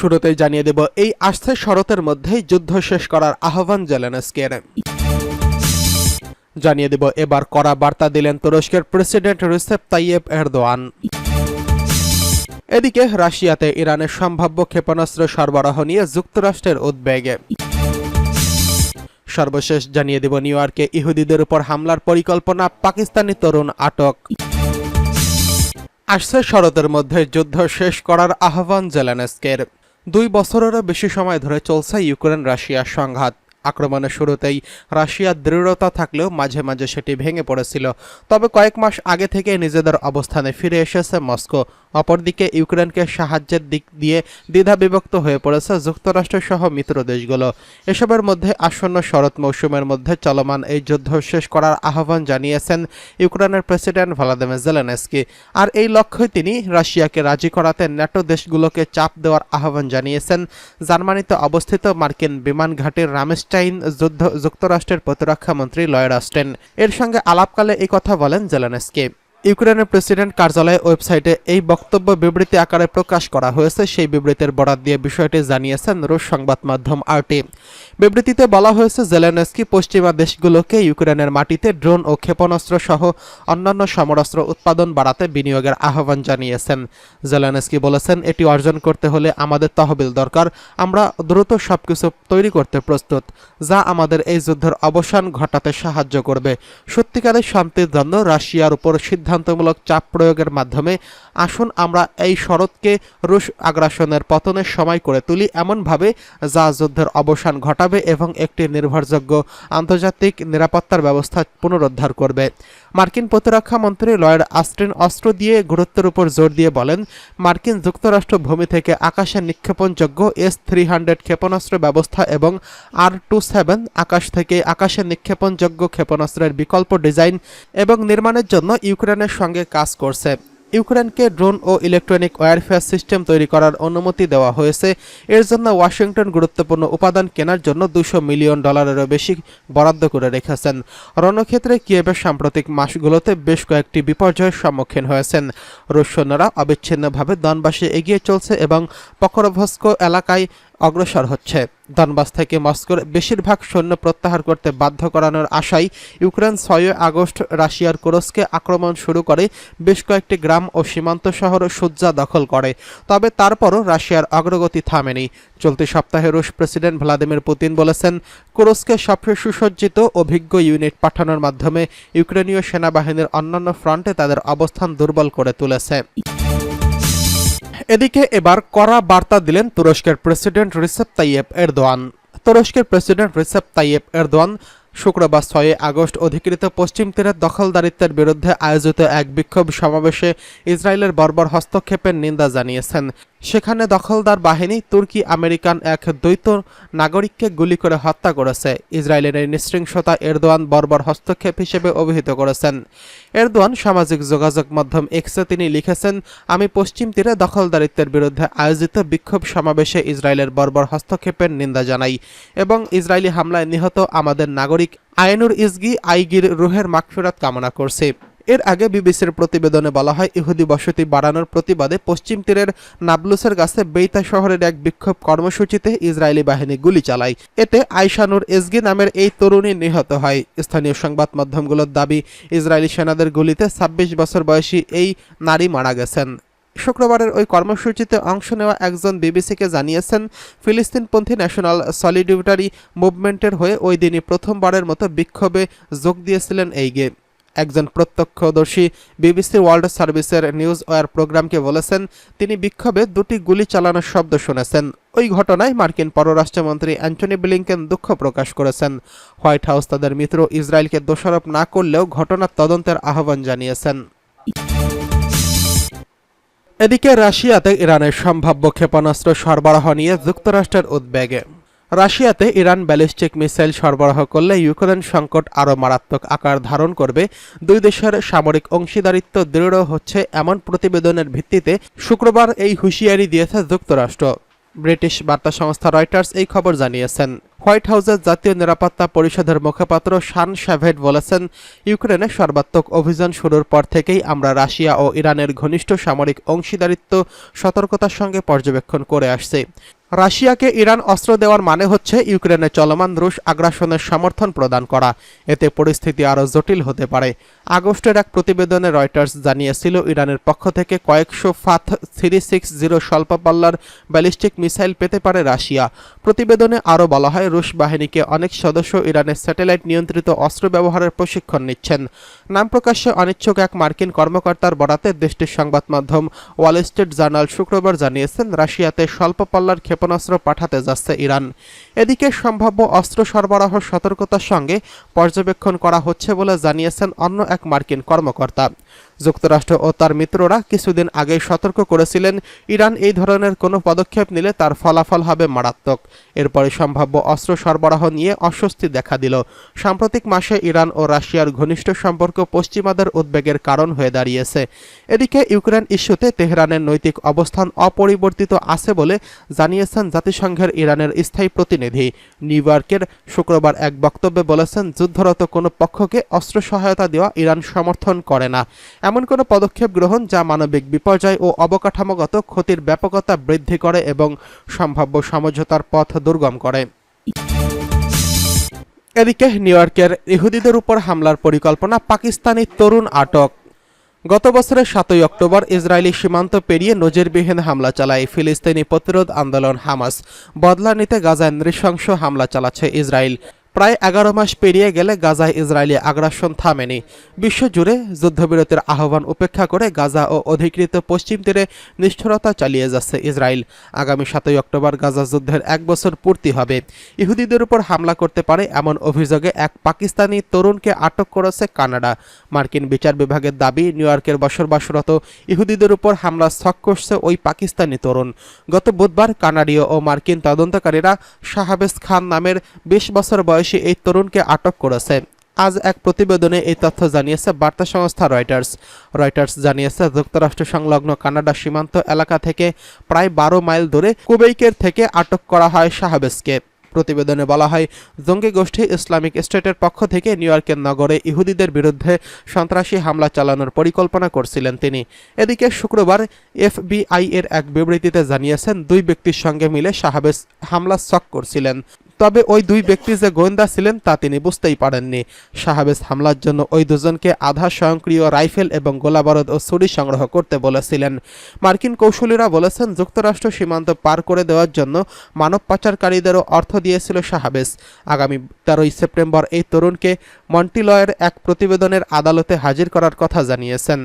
শুরুতেই জানিয়ে দেব এই আসছে শরতের মধ্যেই যুদ্ধ শেষ করার আহ্বান জেলেনস্কির। জানিয়ে দেব এবার কড়া বার্তা দিলেন তুরস্কের প্রেসিডেন্ট রিসেপ তাইয়েপ এরদোয়ান। এদিকে রাশিয়াতে ইরানের সম্ভাব্য ক্ষেপণাস্ত্র সরবরাহ নিয়ে যুক্তরাষ্ট্রের উদ্বেগে। সর্বশেষ জানিয়ে দেব নিউ ইয়র্কে ইহুদিদের উপর হামলার পরিকল্পনা, পাকিস্তানি তরুণ আটক। আসছে শরতের মধ্যে যুদ্ধ শেষ করার আহ্বান জেলেনস্কির। 2 বছরেরও বেশি সময় ধরে চলছে ইউক্রেন রাশিয়ার সংঘাত। আক্রমণের শুরুতেই রাশিয়ার দৃঢ়তা থাকলেও মাঝে মাঝে সেটি ভেঙে পড়েছিল। তবে কয়েক মাস আগে থেকে নিজেদের অবস্থানে ফিরে এসেছে মস্কো। অপরদিকে ইউক্রেনকে সাহায্যের দিক দিয়ে দ্বিধাবিভক্ত হয়ে পড়েছে যুক্তরাষ্ট্র সহ মিত্র দেশগুলো। এসবের মধ্যে আসন্ন শরৎ মৌসুমের মধ্যে চলমান এই যুদ্ধ শেষ করার আহ্বান জানিয়েছেন ইউক্রেনের প্রেসিডেন্ট ভলোদিমির জেলেনস্কি। আর এই লক্ষ্যে তিনি রাশিয়াকে রাজি করাতে ন্যাটো দেশগুলোকে চাপ দেওয়ার আহ্বান জানিয়েছেন জার্মানিতে অবস্থিত মার্কিন বিমান ঘাঁটির রামস্টাইন যুক্তরাষ্ট্রের প্রতিরক্ষা মন্ত্রী লয়েড অস্টিন এর সঙ্গে আলাপকালে এই কথা বলেন জেলেনস্কি। ইউক্রেনের প্রেসিডেন্ট কার্যালয়ের ওয়েবসাইটে এই বক্তব্য বিবৃতি আকারে প্রকাশ করা হয়েছে। সেই বিবৃতির বরাত দিয়ে বিষয়টি জানিয়েছেন রুশ সংবাদ মাধ্যম আরটি। বিবৃতিতে বলা হয়েছে জেলেনস্কি পশ্চিমা দেশগুলোকে ইউক্রেনের মাটিতে ড্রোন ও ক্ষেপণাস্ত্র সহ অন্যান্য সমরাস্ত্র উৎপাদন বাড়াতে বিনিয়োগের আহ্বান জানিয়েছেন। জেলেনস্কি বলেছেন, এটি অর্জন করতে হলে আমাদের তহবিল দরকার। আমরা দ্রুত সবকিছু তৈরি করতে প্রস্তুত, যা আমাদের এই যুদ্ধের অবসান ঘটাতে সাহায্য করবে। সত্যিকারের শান্তির জন্য রাশিয়ার উপর সিদ্ধান্তমূলক চাপ প্রয়োগের মাধ্যমে আসুন আমরা এই শরৎকে রুশ আগ্রাসনের পতনের সময় করে তুলি এমনভাবে যা যুদ্ধের অবসান ঘটাবে এবং একটি নির্ভরযোগ্য আন্তর্জাতিক নিরাপত্তার ব্যবস্থা পুনরুদ্ধার করবে। মার্কিন প্রতিরক্ষা মন্ত্রী লয়েড অস্টিন অস্ত্র দিয়ে গুরুত্বের উপর জোর দিয়ে বলেন, মার্কিন যুক্তরাষ্ট্র ভূমি থেকে আকাশে নিক্ষেপণযোগ্য S-300 ক্ষেপণাস্ত্র ব্যবস্থা এবং R-27 আকাশ থেকে আকাশে নিক্ষেপণযোগ্য ক্ষেপণাস্ত্রের বিকল্প ডিজাইন এবং নির্মাণের জন্য ইউক্রেনের সঙ্গে কাজ করছে। ইউক্রেনকে ড্রোন ও ইলেকট্রনিক ওয়্যারফেয়ার সিস্টেম তৈরি করার অনুমতি দেওয়া হয়েছে। এর জন্য ওয়াশিংটন গুরুত্বপূর্ণ উপাদান কেনার জন্য $200 মিলিয়ন বেশি বরাদ্দ করে রেখেছেন। রণক্ষেত্রে কিয়েভের সাম্প্রতিক মাসগুলোতে বেশ কয়েকটি বিপর্যয়ের সম্মুখীন হয়েছেন। রুশ সৈন্যরা অবিচ্ছিন্নভাবে দনবাসে এগিয়ে চলছে এবং পকরভস্ক এলাকায় অগ্রসর হচ্ছে। দনবাস থেকে মস্কোর বেশিরভাগ সৈন্য প্রত্যাহার করতে বাধ্য করানোর আশায় ইউক্রেন 6 আগস্ট রাশিয়ার কুরস্কে আক্রমণ শুরু করে বেশ কয়েকটি গ্রাম ও সীমান্ত শহর সুজ্জা দখল করে। তবে তারপরও রাশিয়ার অগ্রগতি থামেনি। চলতি সপ্তাহে রুশ প্রেসিডেন্ট ভ্লাদিমির পুতিন বলেছেন, কুরস্কে সবচেয়ে সুসজ্জিত অভিজ্ঞ ইউনিট পাঠানোর মাধ্যমে ইউক্রেনীয় সেনাবাহিনীর অন্যান্য ফ্রন্টে তাদের অবস্থান দুর্বল করে তুলেছে। এদিকে এবার কড়া বার্তা দিলেন তুরস্কের প্রেসিডেন্ট রিসেপ তাইয়েপ এরদোয়ান। তুরস্কের প্রেসিডেন্ট রিসেপ তাইয়েপ এরদোয়ান শুক্রবার 6 আগস্ট অধিকৃত পশ্চিম তীরের দখলদারিত্বের বিরুদ্ধে আয়োজিত এক বিক্ষোভ সমাবেশে ইসরায়েলের বর্বর হস্তক্ষেপের নিন্দা জানিয়েছেন। সেখানে দখলদার বাহিনী তুর্কি আমেরিকান এক দ্বৈত নাগরিককে গুলি করে হত্যা করেছে। ইসরায়েলের এই নৃশংসতা এরদোয়ান বর্বর হস্তক্ষেপ হিসেবে অভিহিত করেছেন। এরদোয়ান সামাজিক যোগাযোগ মাধ্যম এক্সে তিনি লিখেছেন, আমি পশ্চিম তীরে দখলদারিত্বের বিরুদ্ধে আয়োজিত বিক্ষোভ সমাবেশে ইসরায়েলের বর্বর হস্তক্ষেপের নিন্দা জানাই এবং ইসরায়েলি হামলায় নিহত আমাদের নাগরিক আইনুর ইজগি আইগির রুহের মাগফিরাত কামনা করছি। এর আগে বিবিসির প্রতিবেদনে বলা হয়, ইহুদি বসতি বাড়ানোর প্রতিবাদে পশ্চিম তীরের নাবলুসের কাছে বেইতা শহরের এক বিক্ষোভ কর্মসূচিতে ইসরায়েলি বাহিনী গুলি চালায়। এতে আয়শানুর ইজগি নামের এই তরুণী নিহত হয়। স্থানীয় সংবাদ মাধ্যমগুলোর দাবি, ইসরায়েলি সেনাদের গুলিতে 26 বছর বয়সী এই নারী মারা গেছেন। শুক্রবারের ওই কর্মসূচিতে অংশ নেওয়া একজন বিবিসিকে জানিয়েছেন, ফিলিস্তিনপন্থী ন্যাশনাল সলিডারিটি মুভমেন্টের হয়ে ওই দিনই প্রথমবারের মতো বিক্ষোভে যোগ দিয়েছিলেন এই গে। একজন প্রত্যক্ষদর্শী বিবিসি ওয়ার্ল্ড সার্ভিসের নিউজ ওয়ার প্রোগ্রামকে বলেছেন, তিনি বিক্ষোভে 2টি গুলি চালানোর শব্দ শুনেছেন। ওই ঘটনায় মার্কিন পররাষ্ট্রমন্ত্রী অ্যান্টনি ব্লিংকেন দুঃখ প্রকাশ করেছেন। হোয়াইট হাউস তাদের মিত্র ইসরায়েলকে দোষারোপ না করলেও ঘটনার তদন্তের আহ্বান জানিয়েছেন। এদিকে রাশিয়াতে ইরানের সম্ভাব্য ক্ষেপণাস্ত্র সরবরাহ নিয়ে যুক্তরাষ্ট্রের উদ্বেগে। রাশিয়াতে ইরান ব্যালিস্টিক মিসাইল সরবরাহ করলে ইউক্রেন সংকট আরও মারাত্মক আকার ধারণ করবে। 2 দেশের সামরিক অংশীদারিত্ব দৃঢ় হচ্ছে এমন প্রতিবেদনের ভিত্তিতে শুক্রবার এই হুঁশিয়ারি দিয়েছে যুক্তরাষ্ট্র। ব্রিটিশ বার্তা সংস্থা রয়টার্স এই খবর জানিয়েছেন। হোয়াইট হাউসের জাতীয় নিরাপত্তা পরিষদের মুখপাত্র শান শাভেট বলেছেন, ইউক্রেনে সর্বাত্মক অভিযান শুরুর পর থেকেই আমরা রাশিয়া ও ইরানের ঘনিষ্ঠ সামরিক অংশীদারিত্ব সতর্কতার সঙ্গে পর্যবেক্ষণ করে আসছি। রাশিয়াকে ইরান অস্ত্র দেওয়ার মানে হচ্ছে ইউক্রেনে চলমান রুশ আগ্রাসনের সমর্থন প্রদান করা। এতে পরিস্থিতি আরও জটিল হতে পারে। আগস্টের এক প্রতিবেদনে রয়টার্স জানিয়েছিল, ইরানের পক্ষ থেকে কয়েকশো ফাথ 360 স্বল্পপাল্লার ব্যালিস্টিক মিসাইল পেতে পারে রাশিয়া। প্রতিবেদনে আরও বলা হয়, রুশ বাহিনীকে অনেক সদস্য ইরানের স্যাটেলাইট নিয়ন্ত্রিত অস্ত্র ব্যবহারের প্রশিক্ষণ নিচ্ছেন। নাম প্রকাশ্যে অনিচ্ছুক এক মার্কিন কর্মকর্তার বরাতে দেশটির সংবাদ মাধ্যম ওয়াল স্ট্রিট জার্নাল শুক্রবার জানিয়েছেন, রাশিয়াতে স্বল্পপাল্লার ক্ষেপণাস্ত্র পাঠাতে যাচ্ছে ইরান। এদিকে সম্ভাব্য অস্ত্র সরবরাহ সতর্কতার সঙ্গে পর্যবেক্ষণ করা হচ্ছে বলে জানিয়েছেন অন্য এক মার্কিন কর্মকর্তা। যুক্তরাষ্ট্র ও তার মিত্ররা কিছুদিন আগেই সতর্ক করেছিলেন, ইরান এই ধরনের কোনো পদক্ষেপ নিলে তার ফলাফল হবে মারাত্মক। এরপরে সম্ভাব্য অস্ত্র সরবরাহ নিয়ে অস্বস্তি দেখা দিল। সাম্প্রতিক মাসে ইরান ও রাশিয়ার ঘনিষ্ঠ সম্পর্ক পশ্চিমাদের উদ্বেগের কারণ হয়ে দাঁড়িয়েছে। এদিকে ইউক্রেন ইস্যুতে তেহরানের নৈতিক অবস্থান অপরিবর্তিত আছে বলে জানিয়েছেন জাতিসংঘের ইরানের স্থায়ী প্রতিনিধি। নিউ ইয়র্কের শুক্রবার এক বক্তব্যে বলেছেন, যুদ্ধরত কোনো পক্ষকে অস্ত্র সহায়তা দেওয়া ইরান সমর্থন করে না। এমন কোনো পদক্ষেপ গ্রহণ যা মানবিক বিপর্যয় ও অবকাঠামোগত ক্ষতির ব্যাপকতা বৃদ্ধি করে এবং সম্ভাব্য সমঝোতার পথ দুর্গম করে। এদিকে নিউ ইয়র্কের ইহুদিদের উপর হামলার পরিকল্পনা, পাকিস্তানি তরুণ আটক। গত বছরের 7 অক্টোবর ইসরায়েলি সীমান্ত পেরিয়ে নজিরবিহীন হামলা চালায় ফিলিস্তিনি প্রতিরোধ আন্দোলন হামাস। বদলা নিতে গাজায় নৃশংস হামলা চালাচ্ছে ইসরায়েল। প্রায় 11 মাস পেরিয়ে গেলে গাজায় ইসরায়েলি আগ্রাসন থামেনি। বিশ্বজুড়ে যুদ্ধবিরতির আহ্বান উপেক্ষা করে গাজা ও অধিকৃত পশ্চিম তীরে নিষ্ঠুরতা চালিয়ে যাচ্ছে ইসরায়েল। আগামী 7 অক্টোবর গাজা যুদ্ধের 1 বছর পূর্তি হবে। ইহুদিদের উপর হামলা করতে পারে এমন অভিযোগে এক পাকিস্তানি তরুণকে আটক করেছে কানাডা। মার্কিন বিচার বিভাগের দাবি, নিউ ইয়র্কের বসবাসরত ইহুদিদের উপর হামলা ছক করছে ওই পাকিস্তানি তরুণ। গত বুধবার কানাডীয় ও মার্কিন তদন্তকারীরা শাহাবেজ খান নামের 20 বছর বয়সী এই তরুণকে আটক করেছে। আজ এক প্রতিবেদনে এই তথ্য জানিয়েছে বার্তা সংস্থা রয়টার্স জানিয়েছে, যুক্তরাষ্ট্র সংলগ্ন কানাডা সীমান্ত এলাকা থেকে প্রায় 12 মাইল দূরে কুবেইকের থেকে আটক করা হয় শাহাবেজকে। প্রতিবেদনে বলা হয়, জঙ্গি গোষ্ঠী ইসলামিক স্টেটের পক্ষ থেকে নিউ ইয়র্কের নগরে ইহুদিদের বিরুদ্ধে সন্ত্রাসী হামলা চালানোর পরিকল্পনা করছিলেন তিনি। এদিকে শুক্রবার এফবিআই এর এক বিবৃতিতে জানিয়েছেন, 2 ব্যক্তির সঙ্গে মিলে শাহাবেজ হামলা ছক করছিলেন। তবে ওই 2 ব্যক্তি যে গোয়েন্দা ছিলেন তা তিনি বুঝতেই পারেননি। শাহাবেজ হামলার জন্য ওই দুজনকে আধা স্বয়ংক্রিয় রাইফেল এবং গোলাবারুদ ও ছুরি সংগ্রহ করতে বলেছিলেন। মার্কিন কৌশলীরা বলেছেন, যুক্তরাষ্ট্র সীমান্ত পার করে দেওয়ার জন্য মানব পাচারকারীদেরও অর্থ দিয়েছিল শাহাবেজ। আগামী 13 সেপ্টেম্বর এই তরুণকে মন্টিলয়ের এক প্রতিবেদনের আদালতে হাজির করার কথা জানিয়েছেন।